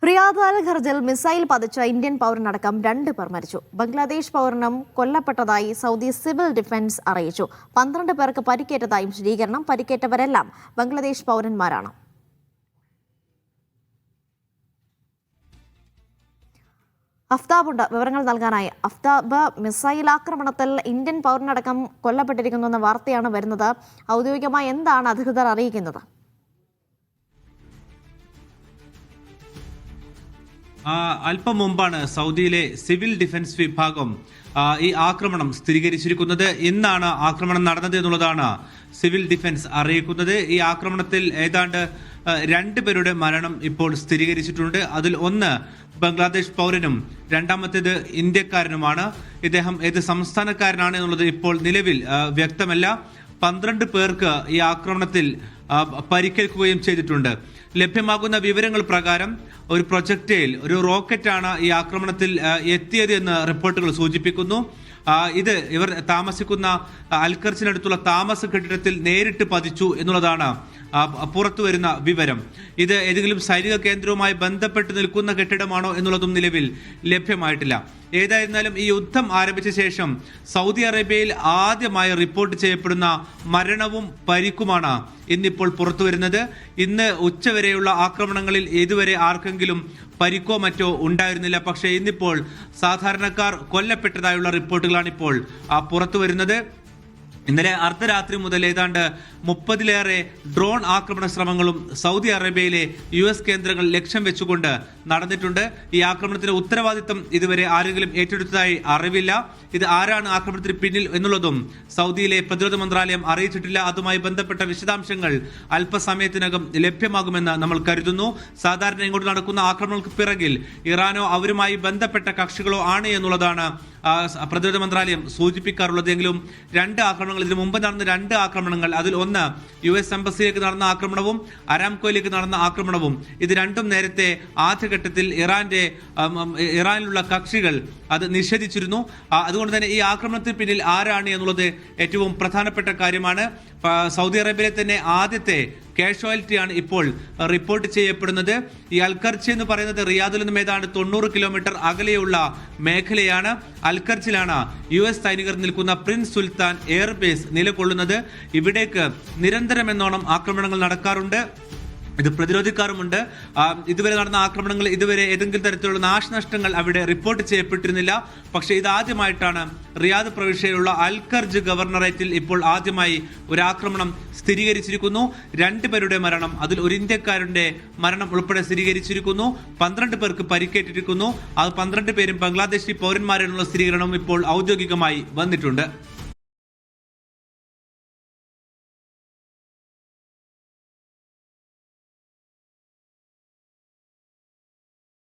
Riyadh Al ഖർജിൽ missile പതിച്ച Indian പൗരനടക്കം 2 പേർ മരിച്ചു. ബംഗ്ലാദേശ് പൗരനും കൊല്ലപ്പെട്ടതായി സൗദി സിവിൽ ഡിഫൻസ് അറിയിച്ചു. 12 പേർക്ക് പരിക്കേറ്റതായും സ്ഥിരീകരണം. പരിക്കേറ്റവരെല്ലാം ബംഗ്ലാദേശ് പൗരന്മാരാണ്. അഫ്താബുണ്ട് വിവരങ്ങൾ നൽകാനായി. അഫ്താബ്, മിസൈൽ ആക്രമണത്തിൽ ഇന്ത്യൻ പൗരനടക്കം കൊല്ലപ്പെട്ടിരിക്കുന്നുവെന്ന വാർത്തയാണ് വരുന്നത്. ഔദ്യോഗികമായി എന്താണ് അധികൃതർ അറിയിക്കുന്നത്? അല്പം മുമ്പാണ് സൗദിയിലെ സിവിൽ ഡിഫൻസ് വിഭാഗം ഈ ആക്രമണം സ്ഥിരീകരിച്ചിരിക്കുന്നത്. ഇന്നാണ് ആക്രമണം നടന്നത് എന്നുള്ളതാണ് സിവിൽ ഡിഫൻസ് അറിയിക്കുന്നത്. ഈ ആക്രമണത്തിൽ ഏതാണ്ട് 2 പേരുടെ മരണം ഇപ്പോൾ സ്ഥിരീകരിച്ചിട്ടുണ്ട്. അതിൽ ഒന്ന് ബംഗ്ലാദേശ് പൗരനും രണ്ടാമത്തേത് ഇന്ത്യക്കാരനുമാണ്. ഇദ്ദേഹം ഏത് സംസ്ഥാനക്കാരനാണ് എന്നുള്ളത് ഇപ്പോൾ നിലവിൽ വ്യക്തമല്ല. 12 പേർക്ക് ഈ ആക്രമണത്തിൽ പരിക്കേൽക്കുകയും ചെയ്തിട്ടുണ്ട്. ലഭ്യമാകുന്ന വിവരങ്ങൾ പ്രകാരം ഒരു പ്രൊജക്ടൈൽ, ഒരു റോക്കറ്റാണ് ഈ ആക്രമണത്തിൽ എത്തിയത് എന്ന് റിപ്പോർട്ടുകൾ സൂചിപ്പിക്കുന്നു. ഇത് ഇവർ താമസിക്കുന്ന അൽഖർജിനടുത്തുള്ള താമസ കെട്ടിടത്തിൽ നേരിട്ട് പതിച്ചു എന്നുള്ളതാണ് പുറത്തു വരുന്ന വിവരം. ഇത് ഏതെങ്കിലും സൈനിക കേന്ദ്രവുമായി ബന്ധപ്പെട്ട് നിൽക്കുന്ന കെട്ടിടമാണോ എന്നുള്ളതും നിലവിൽ ലഭ്യമായിട്ടില്ല. ഏതായിരുന്നാലും ഈ യുദ്ധം ആരംഭിച്ച ശേഷം സൗദി അറേബ്യയിൽ ആദ്യമായി റിപ്പോർട്ട് ചെയ്യപ്പെടുന്ന മരണവും പരിക്കുമാണ് ഇന്നിപ്പോൾ പുറത്തു വരുന്നത്. ഇന്ന് ഉച്ചവരെയുള്ള ആക്രമണങ്ങളിൽ ഇതുവരെ ആർക്കെങ്കിലും പരിക്കോ മറ്റോ ഉണ്ടായിരുന്നില്ല. പക്ഷേ ഇന്നിപ്പോൾ സാധാരണക്കാർ കൊല്ലപ്പെട്ടതായുള്ള റിപ്പോർട്ടുകളാണ് ഇപ്പോൾ പുറത്തു വരുന്നത്. ഇന്നലെ അർദ്ധരാത്രി മുതൽ ഏതാണ്ട് 30-ലേറെ ഡ്രോൺ ആക്രമണ ശ്രമങ്ങളും സൗദി അറേബ്യയിലെ US കേന്ദ്രങ്ങൾ ലക്ഷ്യം വെച്ചുകൊണ്ട് നടന്നിട്ടുണ്ട്. ഈ ആക്രമണത്തിന്റെ ഉത്തരവാദിത്തം ഇതുവരെ ആരെങ്കിലും ഏറ്റെടുത്തതായി അറിവില്ല. ഇത് ആരാണ് ആക്രമണത്തിന് പിന്നിൽ എന്നുള്ളതും സൗദിയിലെ പ്രതിരോധ മന്ത്രാലയം അറിയിച്ചിട്ടില്ല. അതുമായി ബന്ധപ്പെട്ട വിശദാംശങ്ങൾ അല്പസമയത്തിനകം ലഭ്യമാകുമെന്ന് നമ്മൾ കരുതുന്നു. സാധാരണ ഇങ്ങോട്ട് നടക്കുന്ന ആക്രമണങ്ങൾക്ക് പിറകിൽ ഇറാനോ അവരുമായി ബന്ധപ്പെട്ട കക്ഷികളോ ആണ് എന്നുള്ളതാണ് പ്രതിരോധ മന്ത്രാലയം സൂചിപ്പിക്കാറുള്ളത്. എങ്കിലും 2 ആക്രമണങ്ങൾ, ഇതിനു മുമ്പ് നടന്ന 2 ആക്രമണങ്ങൾ, അതിൽ ഒന്ന് US എംബസിയിലേക്ക് നടന്ന ആക്രമണവും അരാംകോയിലേക്ക് നടന്ന ആക്രമണവും, ഇത് രണ്ടും നേരത്തെ ആദ്യഘട്ടത്തിൽ ഇറാനിലുള്ള കക്ഷികൾ അത് നിഷേധിച്ചിരുന്നു. അതുകൊണ്ട് തന്നെ ഈ ആക്രമണത്തിന് പിന്നിൽ ആരാണ് എന്നുള്ളത് ഏറ്റവും പ്രധാനപ്പെട്ട കാര്യമാണ്. സൗദി അറേബ്യയിലെ തന്നെ ആദ്യത്തെ കാഷ്വാലിറ്റിയാണ് ഇപ്പോൾ റിപ്പോർട്ട് ചെയ്യപ്പെടുന്നത്. ഈ അൽഖർജി എന്ന് പറയുന്നത് റിയാദിൽ നിന്നും ഏതാണ്ട് 90 കിലോമീറ്റർ അകലെയുള്ള മേഖലയാണ്. അൽഖർജിലാണ് US സൈനികർ നിൽക്കുന്ന പ്രിൻസ് സുൽത്താൻ എയർബേസ് നിലകൊള്ളുന്നത്. ഇവിടേക്ക് നിരന്തരം എന്നോണം ആക്രമണങ്ങൾ നടക്കാറുണ്ട്. ഇത് പ്രതിരോധിക്കാറുമുണ്ട്. ഇതുവരെ നടന്ന ആക്രമണങ്ങൾ ഇതുവരെ ഏതെങ്കിലും തരത്തിലുള്ള നാശനഷ്ടങ്ങൾ അവിടെ റിപ്പോർട്ട് ചെയ്യപ്പെട്ടിരുന്നില്ല. പക്ഷേ ഇതാദ്യമായിട്ടാണ് റിയാദ് പ്രവിശ്യയിലുള്ള അൽഖർജ് ഗവർണറേറ്റിൽ ഇപ്പോൾ ആദ്യമായി ഒരു ആക്രമണം സ്ഥിരീകരിച്ചിരിക്കുന്നു. 2 പേരുടെ മരണം, അതിൽ ഒരു ഇന്ത്യക്കാരന്റെ മരണം ഉൾപ്പെടെ സ്ഥിരീകരിച്ചിരിക്കുന്നു. 12 പേർക്ക് പരിക്കേറ്റിരിക്കുന്നു. അത് 12 പേരും ബംഗ്ലാദേശി പൗരന്മാരെന്നുള്ള സ്ഥിരീകരണം ഇപ്പോൾ ഔദ്യോഗികമായി വന്നിട്ടുണ്ട്.